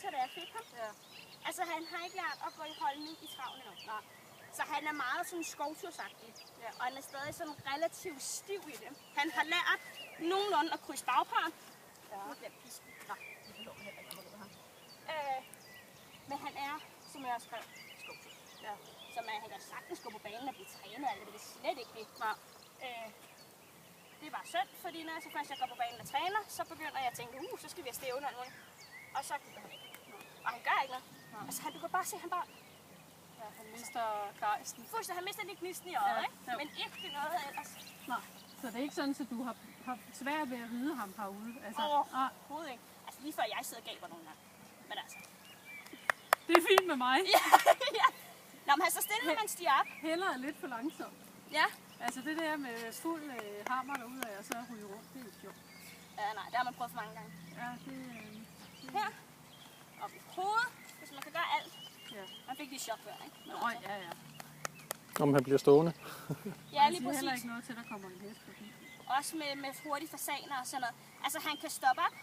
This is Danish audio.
Victor, da jeg fik ham. Ja. Altså, han har ikke lært at gå i holdning i travlen endnu. Nej. Så han er meget sådan skovtursagtig. Ja. Og han er stadig sådan relativt stiv i det. Han har lært nogenlunde at krydse bagpart. Ja. Nu bliver pisken. Nej, det er lov heller ikke at ham. Men han er, som jeg også skrev, skovtur. Ja. Så han kan sagtens gå på banen og blive trænet, altså det er slet ikke det. Nej. Det var synd, fordi når jeg så først jeg går på banen og træner, så begynder jeg at tænke, så skal vi have stævne og noget. Og så gider han ikke. Og han gør ikke noget. Ja. Altså du kan bare se, han bare... Ja, han mister gejsten. Fuldstændig, han mister lige gnisten i øjet, ikke? Ja. Men ikke noget ellers. Nej, så det er ikke sådan, at du har svært ved at ride ham herude? Altså, overhovedet ikke. Altså lige før jeg sidder og gaber nogle gange. Men altså... Det er fint med mig. Ja. Nå, men så stille, når man stiger op. Heller er lidt for langsomt. Ja. Altså det der med fuld hammer derudad og så ryge rundt, det er ikke sjovt. Ja, nej, det har man prøvet for mange gange. Ja, det... Her. Op i hovedet, hvis man kan gøre alt. Ja. Man fik lige chok før, ikke? Nå, ja. Om han bliver stående. Ja, lige præcis. heller ikke noget til, der kommer en hest på. Også med hurtige fasaner og sådan noget. Altså, han kan stoppe op,